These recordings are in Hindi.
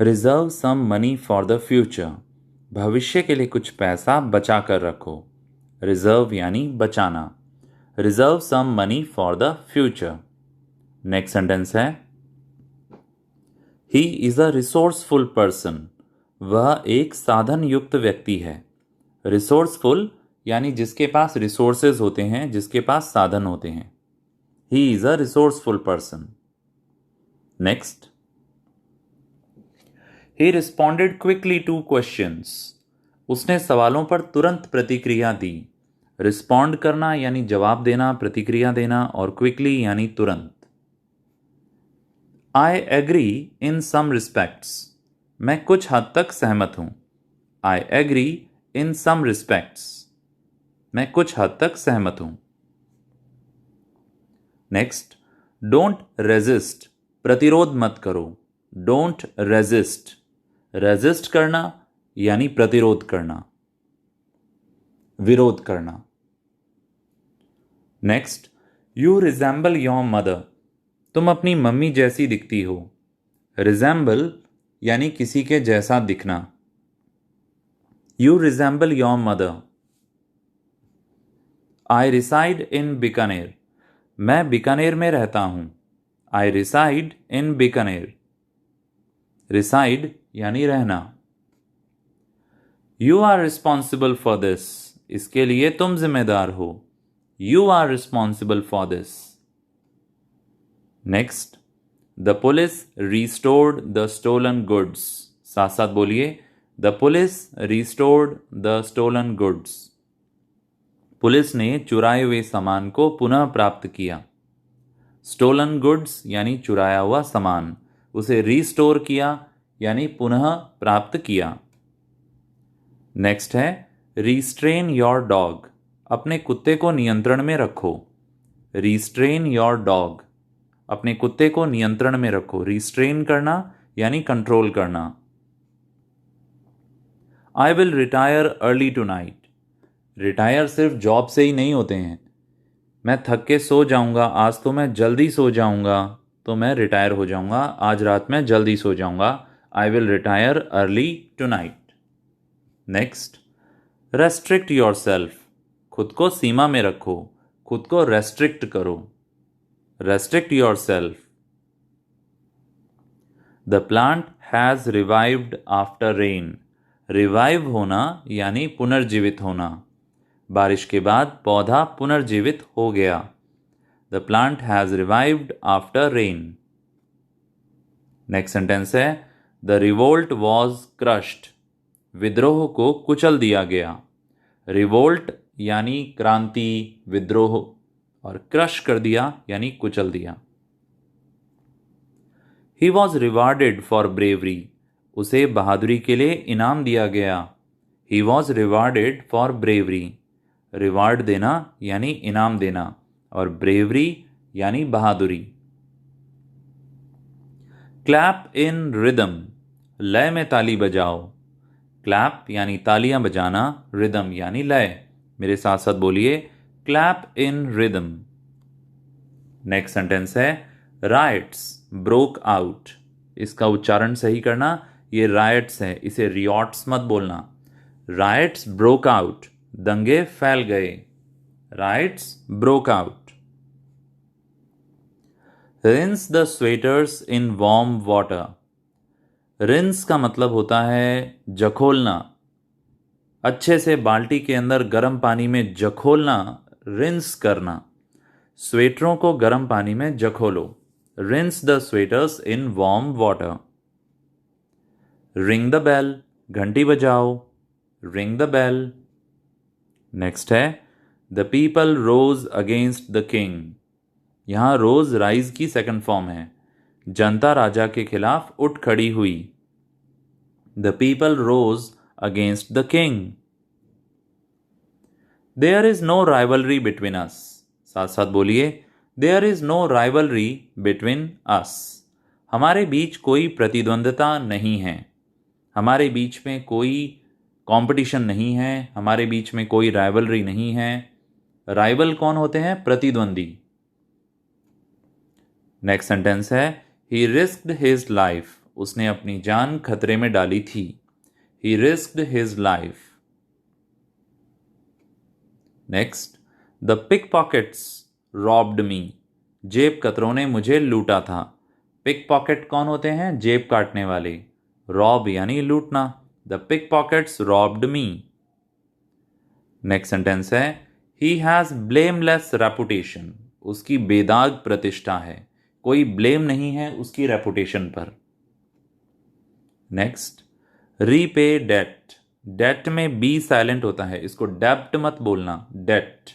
Reserve some money for the future, भविष्य के लिए कुछ पैसा बचा कर रखो। रिजर्व यानी बचाना। Reserve some money for the future. Next sentence है, he is a resourceful person, वह एक साधन युक्त व्यक्ति है। रिसोर्सफुल यानी जिसके पास रिसोर्सेज होते हैं, जिसके पास साधन होते हैं। ही is a resourceful person. Next, he responded quickly two questions, उसने सवालों पर तुरंत प्रतिक्रिया दी। रिस्पॉन्ड करना यानी जवाब देना, प्रतिक्रिया देना, और क्विकली यानी तुरंत। I agree in some respects, मैं कुछ हद तक सहमत हूं। I agree in some respects, मैं कुछ हद तक सहमत हूं। नेक्स्ट, डोंट रेजिस्ट, प्रतिरोध मत करो। डोंट रेजिस्ट, रेजिस्ट करना यानी प्रतिरोध करना, विरोध करना। Next, you resemble your mother, तुम अपनी मम्मी जैसी दिखती हो। रिजेंबल यानी किसी के जैसा दिखना। You resemble your mother. I reside in Bikaner, मैं बीकानेर में रहता हूं। I reside in Bikaner. Reside यानी रहना। You are responsible for this, इसके लिए तुम जिम्मेदार हो। You are responsible for this. Next, the police restored the stolen goods, साथ साथ बोलिए, the police restored the stolen goods. Police ने चुराए हुए सामान को पुनः प्राप्त किया। स्टोलन गुड्स यानी चुराया हुआ सामान, उसे रिस्टोर किया यानी पुनः प्राप्त किया। नेक्स्ट है, रिस्ट्रेन योर डॉग, अपने कुत्ते को नियंत्रण में रखो। रिस्ट्रेन योर डॉग, अपने कुत्ते को नियंत्रण में रखो। रिस्ट्रेन करना यानी कंट्रोल करना। I will retire early tonight, retire सिर्फ जॉब से ही नहीं होते हैं। मैं थक के सो जाऊंगा, आज तो मैं जल्दी सो जाऊंगा, तो मैं रिटायर हो जाऊंगा, आज रात में जल्दी सो जाऊंगा। I will retire early tonight. Next, restrict your self, खुद को सीमा में रखो, खुद को रेस्ट्रिक्ट करो। Restrict your self. The plant has revived after rain, revive होना यानी पुनर्जीवित होना। बारिश के बाद पौधा पुनर्जीवित हो गया। The plant has revived after rain. Next sentence है, द रिवोल्ट वॉज क्रश्ड, विद्रोह को कुचल दिया गया। रिवोल्ट यानी क्रांति, विद्रोह, और क्रश कर दिया यानी कुचल दिया। He was rewarded for bravery, उसे बहादुरी के लिए इनाम दिया गया। He was rewarded for bravery, reward देना यानी इनाम देना, और ब्रेवरी यानी बहादुरी। क्लैप इन रिदम, लय में ताली बजाओ। क्लैप यानी तालियां बजाना, रिदम यानी लय। मेरे साथ साथ बोलिए, clap in rhythm. Next sentence है, राइट्स ब्रोक आउट, इसका उच्चारण सही करना, ये राइट्स है, इसे रियॉट्स मत बोलना। राइट्स ब्रोक आउट, दंगे फैल गए। Rights broke out. Rinse the sweaters in warm water, rinse का मतलब होता है जखोलना, अच्छे से बाल्टी के अंदर गर्म पानी में जखोलना, रिंस करना। स्वेटरों को गर्म पानी में जखोलो। Rinse the sweaters in warm water. Ring the bell, घंटी बजाओ। Ring the bell. नेक्स्ट है, the people rose against the king, यहां रोज राइज की सेकंड फॉर्म है। जनता राजा के खिलाफ उठ खड़ी हुई। The people rose against the king. There is no rivalry between us, साथ साथ बोलिए, there is no rivalry between us, हमारे बीच कोई प्रतिद्वंद्विता नहीं है। हमारे बीच में कोई कंपटीशन नहीं है, हमारे बीच में कोई राइवलरी नहीं है। राइवल कौन होते हैं? प्रतिद्वंदी। नेक्स्ट सेंटेंस है, ही रिस्क्ड हिज लाइफ, उसने अपनी जान खतरे में डाली थी। He risked his life. Next, the pickpockets robbed me. जेब कतरों ने मुझे लूटा था। पिक पॉकेट कौन होते हैं? जेब काटने वाले। रॉब यानी लूटना। The pickpockets robbed me. Next sentence है ही हैज ब्लेमलेस रेपुटेशन। उसकी बेदाग प्रतिष्ठा है, कोई ब्लेम नहीं है उसकी रेपुटेशन पर। Next, repay date. डेट में बी साइलेंट होता है, इसको डेप्ट मत बोलना, डेट।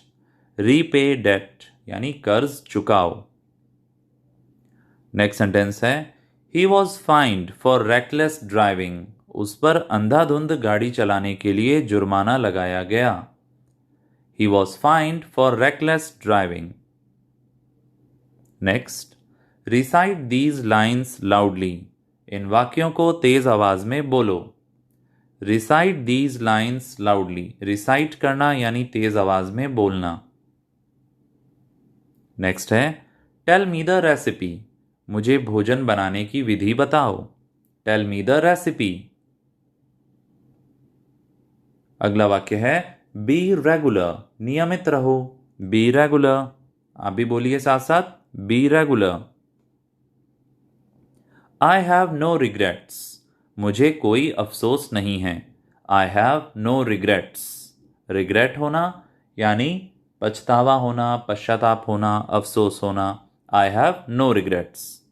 रीपे डेट यानी कर्ज चुकाओ। नेक्स्ट सेंटेंस है ही was fined for reckless driving. उस पर अंधाधुंध गाड़ी चलाने के लिए जुर्माना लगाया गया। He was fined for reckless driving. Next, recite these lines loudly. इन वाक्यों को तेज आवाज में बोलो। Recite these lines loudly, recite करना यानी तेज आवाज में बोलना। नेक्स्ट है टेल मी द रेसिपी। मुझे भोजन बनाने की विधि बताओ। Tell me the recipe. अगला वाक्य है बी रेगुलर, नियमित रहो। बी रेगुलर, आप भी बोलिए साथ साथ, be regular. I have no regrets. मुझे कोई अफसोस नहीं है। I have no regrets. Regret होना यानी पछतावा होना, पश्चाताप होना, अफसोस होना। I have no regrets.